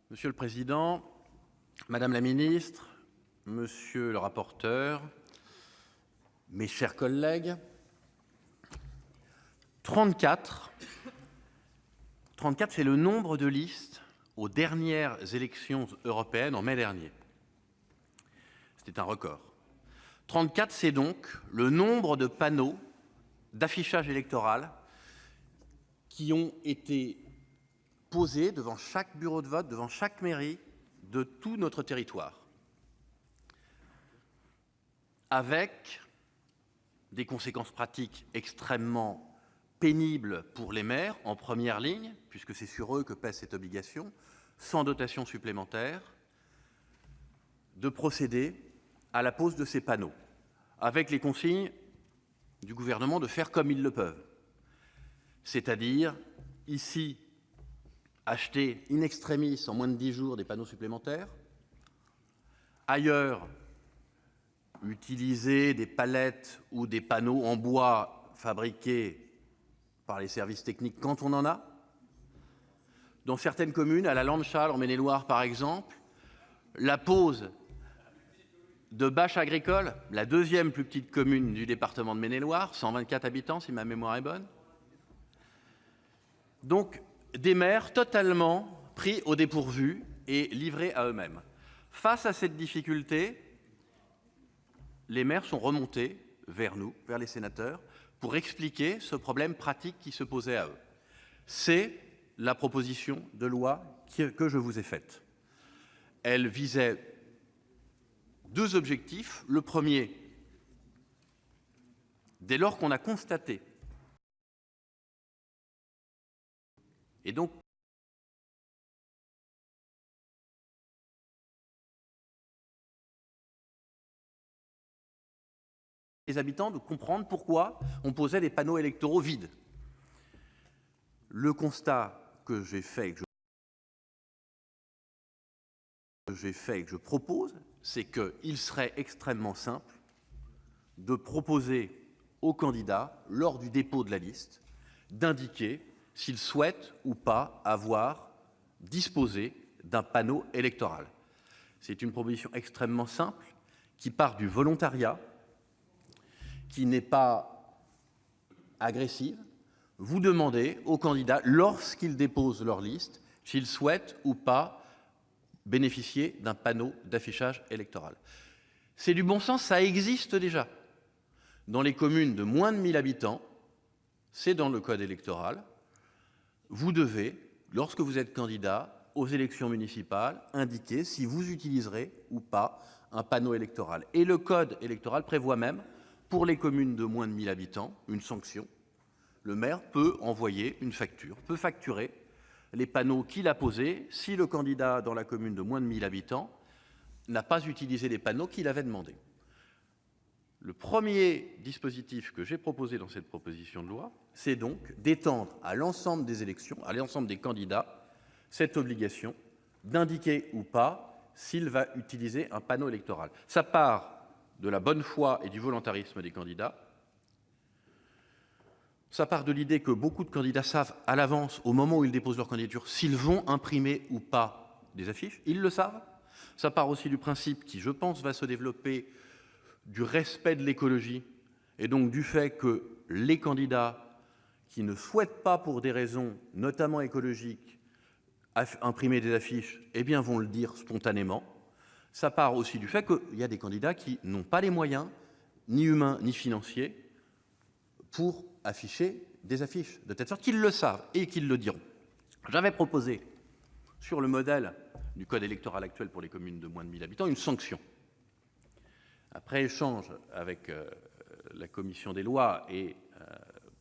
Monsieur le Président, Madame la Ministre, Monsieur le rapporteur, mes chers collègues, 34, c'est le nombre de listes aux dernières élections européennes en mai dernier. C'était un record. 34, c'est donc le nombre de panneaux d'affichage électoral qui ont été posés devant chaque bureau de vote, devant chaque mairie de tout notre territoire, avec des conséquences pratiques extrêmement pénibles pour les maires en première ligne, puisque c'est sur eux que pèse cette obligation, sans dotation supplémentaire, de procéder à la pose de ces panneaux, avec les consignes du gouvernement de faire comme ils le peuvent, c'est-à-dire, ici, acheter in extremis en moins de 10 jours des panneaux supplémentaires, ailleurs, utiliser des palettes ou des panneaux en bois fabriqués par les services techniques quand on en a. Dans certaines communes, à la Landchal, en Maine-et-Loire par exemple, la pose de bâches agricoles, la deuxième plus petite commune du département de Maine-et-Loire, 124 habitants si ma mémoire est bonne. Donc, des maires totalement pris au dépourvu et livrés à eux-mêmes. Face à cette difficulté, les maires sont remontés vers nous, vers les sénateurs, pour expliquer ce problème pratique qui se posait à eux. C'est la proposition de loi que je vous ai faite. Elle visait deux objectifs. Le premier, dès lors qu'on a constaté, et donc les habitants de comprendre pourquoi on posait des panneaux électoraux vides. Le constat que j'ai fait et que je propose, c'est qu'il serait extrêmement simple de proposer aux candidats, lors du dépôt de la liste, d'indiquer s'ils souhaitent ou pas avoir disposé d'un panneau électoral. C'est une proposition extrêmement simple qui part du volontariat, qui n'est pas agressive. Vous demandez aux candidats, lorsqu'ils déposent leur liste, s'ils souhaitent ou pas bénéficier d'un panneau d'affichage électoral. C'est du bon sens, ça existe déjà. Dans les communes de moins de 1000 habitants, c'est dans le code électoral, vous devez, lorsque vous êtes candidat aux élections municipales, indiquer si vous utiliserez ou pas un panneau électoral. Et le code électoral prévoit même, pour les communes de moins de 1000 habitants, une sanction. Le maire peut envoyer une facture, peut facturer les panneaux qu'il a posés si le candidat dans la commune de moins de 1000 habitants n'a pas utilisé les panneaux qu'il avait demandés. Le premier dispositif que j'ai proposé dans cette proposition de loi, c'est donc d'étendre à l'ensemble des élections, à l'ensemble des candidats, cette obligation d'indiquer ou pas s'il va utiliser un panneau électoral. Ça part de la bonne foi et du volontarisme des candidats. Ça part de l'idée que beaucoup de candidats savent à l'avance, au moment où ils déposent leur candidature, s'ils vont imprimer ou pas des affiches. Ils le savent. Ça part aussi du principe qui, je pense, va se développer du respect de l'écologie et donc du fait que les candidats qui ne souhaitent pas, pour des raisons notamment écologiques, imprimer des affiches, eh bien vont le dire spontanément. Ça part aussi du fait qu'il y a des candidats qui n'ont pas les moyens, ni humains ni financiers, pour afficher des affiches, de telle sorte qu'ils le savent et qu'ils le diront. J'avais proposé, sur le modèle du code électoral actuel pour les communes de moins de 1000 habitants, une sanction. Après échange avec la commission des lois et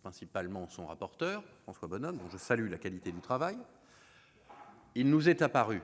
principalement son rapporteur, François Bonhomme, dont je salue la qualité du travail, il nous est apparu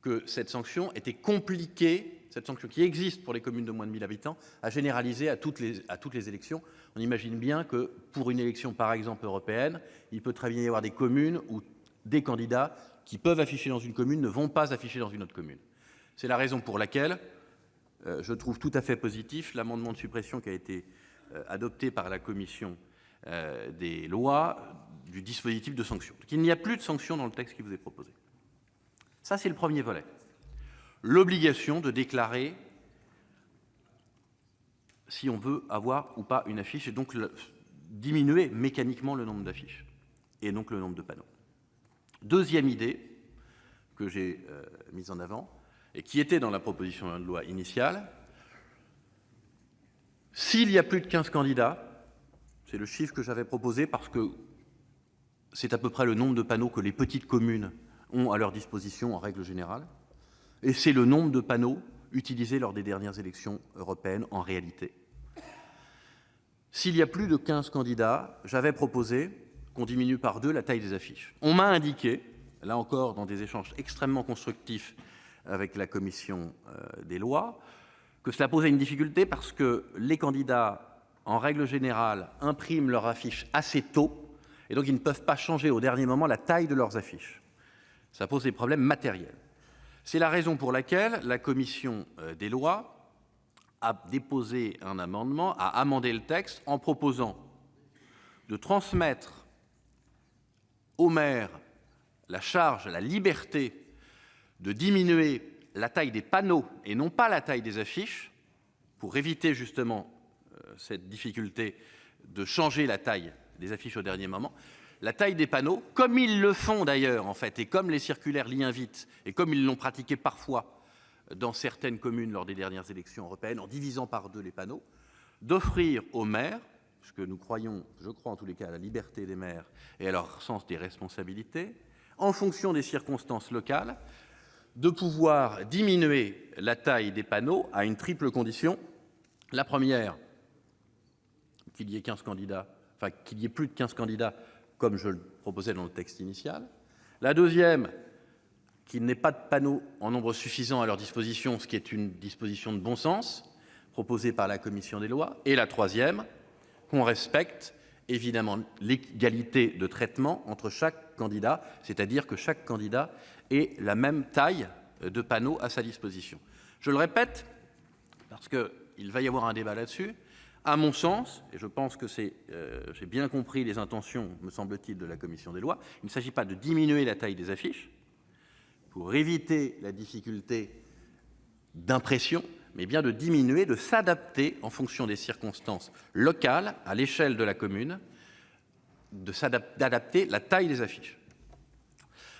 que cette sanction était compliquée, cette sanction qui existe pour les communes de moins de 1000 habitants, à généraliser à toutes les élections. On imagine bien que pour une élection, par exemple, européenne, il peut très bien y avoir des communes où des candidats qui peuvent afficher dans une commune ne vont pas afficher dans une autre commune. C'est la raison pour laquelle je trouve tout à fait positif l'amendement de suppression qui a été adopté par la commission des lois du dispositif de sanction. Donc, il n'y a plus de sanction dans le texte qui vous est proposé. Ça, c'est le premier volet. L'obligation de déclarer si on veut avoir ou pas une affiche et donc diminuer mécaniquement le nombre d'affiches et donc le nombre de panneaux. Deuxième idée que j'ai mise en avant et qui était dans la proposition de loi initiale, s'il y a plus de 15 candidats, c'est le chiffre que j'avais proposé parce que c'est à peu près le nombre de panneaux que les petites communes ont à leur disposition en règle générale, et c'est le nombre de panneaux utilisés lors des dernières élections européennes en réalité. S'il y a plus de 15 candidats, j'avais proposé qu'on diminue par 2 la taille des affiches. On m'a indiqué, là encore dans des échanges extrêmement constructifs avec la commission des lois, que cela posait une difficulté parce que les candidats, en règle générale, impriment leurs affiches assez tôt, et donc ils ne peuvent pas changer au dernier moment la taille de leurs affiches. Ça pose des problèmes matériels. C'est la raison pour laquelle la commission des lois a déposé un amendement, a amendé le texte en proposant de transmettre au maire la charge, la liberté de diminuer la taille des panneaux et non pas la taille des affiches, pour éviter justement cette difficulté de changer la taille des affiches au dernier moment. La taille des panneaux, comme ils le font d'ailleurs en fait, et comme les circulaires l'y invitent, et comme ils l'ont pratiqué parfois dans certaines communes lors des dernières élections européennes, en divisant par 2 les panneaux, d'offrir aux maires, puisque nous croyons, je crois en tous les cas, à la liberté des maires et à leur sens des responsabilités, en fonction des circonstances locales, de pouvoir diminuer la taille des panneaux à une triple condition. La première, qu'il y ait 15 candidats, enfin qu'il y ait plus de 15 candidats, comme je le proposais dans le texte initial. La deuxième, qu'il n'ait pas de panneaux en nombre suffisant à leur disposition, ce qui est une disposition de bon sens, proposée par la commission des lois. Et la troisième, qu'on respecte évidemment l'égalité de traitement entre chaque candidat, c'est-à-dire que chaque candidat ait la même taille de panneaux à sa disposition. Je le répète, parce qu'il va y avoir un débat là-dessus. À mon sens, et je pense que j'ai bien compris les intentions, me semble-t-il, de la commission des lois, il ne s'agit pas de diminuer la taille des affiches pour éviter la difficulté d'impression, mais bien de diminuer, de s'adapter en fonction des circonstances locales, à l'échelle de la commune, d'adapter la taille des affiches.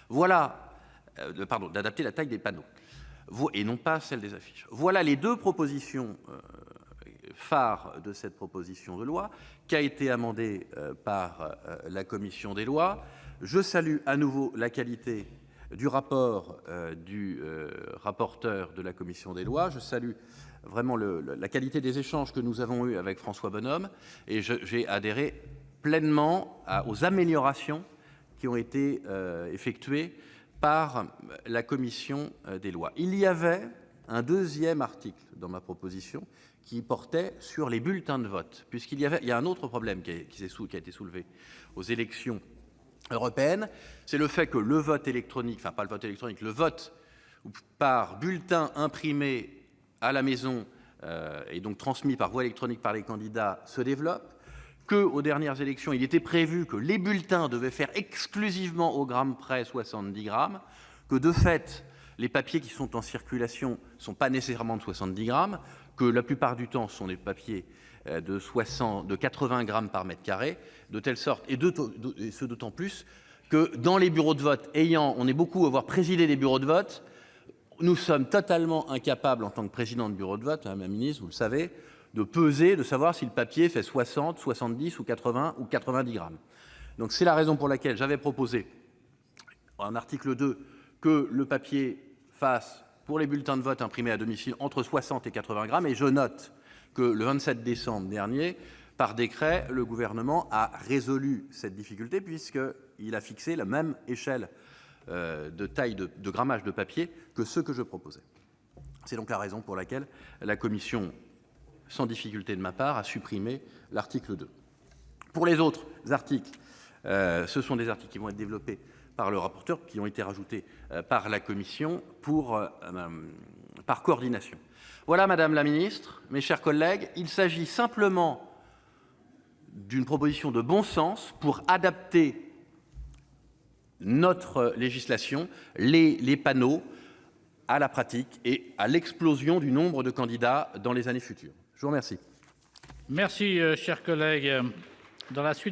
Voilà, d'adapter la taille des panneaux, et non pas celle des affiches. Voilà les 2 propositions phare de cette proposition de loi, qui a été amendée par la commission des lois. Je salue à nouveau la qualité du rapport du rapporteur de la commission des lois. Je salue vraiment la qualité des échanges que nous avons eus avec François Bonhomme, et j'ai adhéré pleinement aux améliorations qui ont été effectuées par la commission des lois. Il y avait un 2e article dans ma proposition qui portait sur les bulletins de vote, puisqu'il y a un autre problème qui a été soulevé aux élections européennes, c'est le fait que le vote électronique, enfin pas le vote électronique, le vote par bulletin imprimé à la maison et donc transmis par voie électronique par les candidats se développe, qu'aux dernières élections, il était prévu que les bulletins devaient faire exclusivement au gramme près 70 grammes, que de fait, les papiers qui sont en circulation ne sont pas nécessairement de 70 grammes, que la plupart du temps, ce sont des papiers de 80 grammes par mètre carré, de telle sorte, et ce d'autant plus, que dans les bureaux de vote, on est beaucoup à avoir présidé des bureaux de vote, nous sommes totalement incapables, en tant que président de bureau de vote, Madame la ministre, vous le savez, de peser, de savoir si le papier fait 60, 70 ou 80 ou 90 grammes. Donc c'est la raison pour laquelle j'avais proposé, en article 2, que le papier fasse, pour les bulletins de vote imprimés à domicile, entre 60 et 80 grammes, et je note que le 27 décembre dernier, par décret, le gouvernement a résolu cette difficulté, puisqu'il a fixé la même échelle de taille de grammage de papier que ce que je proposais. C'est donc la raison pour laquelle la commission, sans difficulté de ma part, a supprimé l'article 2. Pour les autres articles, ce sont des articles qui vont être développés par le rapporteur, qui ont été rajoutés par la commission par coordination. Voilà, Madame la Ministre, mes chers collègues, il s'agit simplement d'une proposition de bon sens pour adapter notre législation les panneaux à la pratique et à l'explosion du nombre de candidats dans les années futures. Je vous remercie. Merci, cher collègue. Dans la suite